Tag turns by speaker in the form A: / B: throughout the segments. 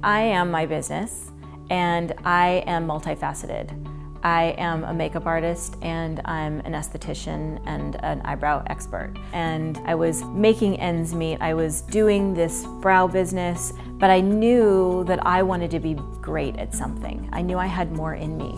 A: I am my business, and I am multifaceted. I am a makeup artist, and I'm an esthetician and an eyebrow expert. And I was making ends meet. I was doing this brow business, but I knew that I wanted to be great at something. I knew I had more in me.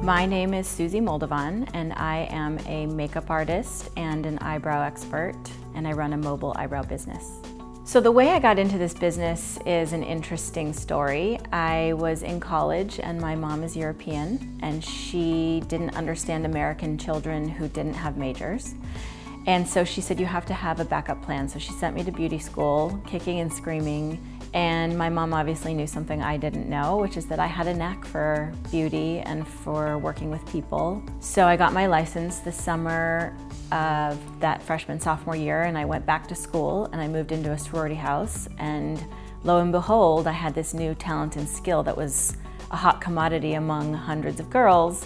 A: My name is Suzie Moldavon, and I am a makeup artist and an eyebrow expert, and I run a mobile eyebrow business. So the way I got into this business is an interesting story. I was in college, and my mom is European, and she didn't understand American children who didn't have majors. And so she said, you have to have a backup plan. So she sent me to beauty school, kicking and screaming. And my mom obviously knew something I didn't know, which is that I had a knack for beauty and for working with people. So I got my license the summer of that sophomore year, and I went back to school and I moved into a sorority house. And lo and behold, I had this new talent and skill that was a hot commodity among hundreds of girls.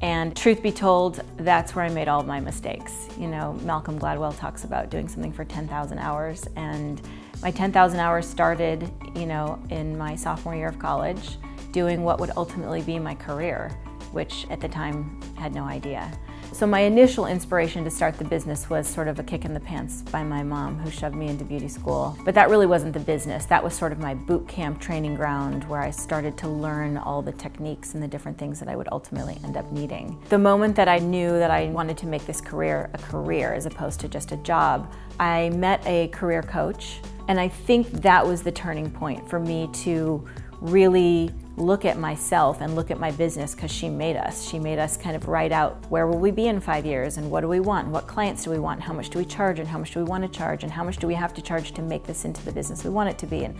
A: And truth be told, that's where I made all of my mistakes. You know, Malcolm Gladwell talks about doing something for 10,000 hours, and my 10,000 hours started, in my sophomore year of college, doing what would ultimately be my career, which at the time I had no idea. So my initial inspiration to start the business was sort of a kick in the pants by my mom, who shoved me into beauty school. But that really wasn't the business. That was sort of my boot camp training ground, where I started to learn all the techniques and the different things that I would ultimately end up needing. The moment that I knew that I wanted to make this career a career as opposed to just a job, I met a career coach, and I think that was the turning point for me to really look at myself and look at my business, because she made us. She made us kind of write out, where will we be in 5 years, and what do we want, and what clients do we want, and how much do we charge, and how much do we want to charge, and how much do we have to charge to make this into the business we want it to be. And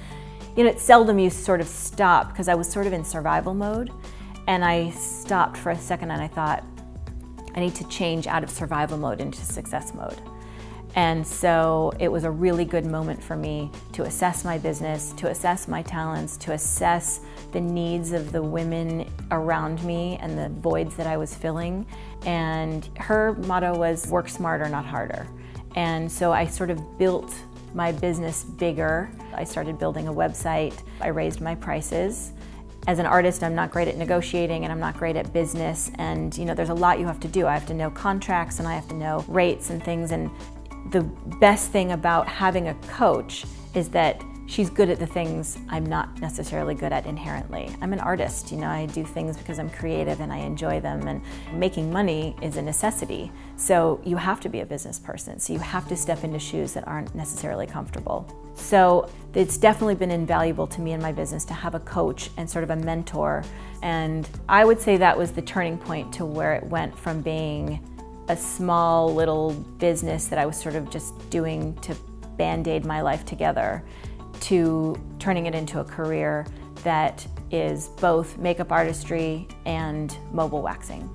A: it's seldom you sort of stop, because I was sort of in survival mode, and I stopped for a second and I thought, I need to change out of survival mode into success mode. And so it was a really good moment for me to assess my business, to assess my talents, to assess the needs of the women around me and the voids that I was filling. And her motto was, work smarter, not harder. And so I sort of built my business bigger. I started building a website. I raised my prices. As an artist, I'm not great at negotiating, and I'm not great at business. And there's a lot you have to do. I have to know contracts, and I have to know rates and things. And the best thing about having a coach is that she's good at the things I'm not necessarily good at inherently. I'm an artist, I do things because I'm creative and I enjoy them, and making money is a necessity. So you have to be a business person. So you have to step into shoes that aren't necessarily comfortable. So it's definitely been invaluable to me in my business to have a coach and sort of a mentor. And I would say that was the turning point to where it went from being a small little business that I was sort of just doing to band-aid my life together, to turning it into a career that is both makeup artistry and mobile waxing.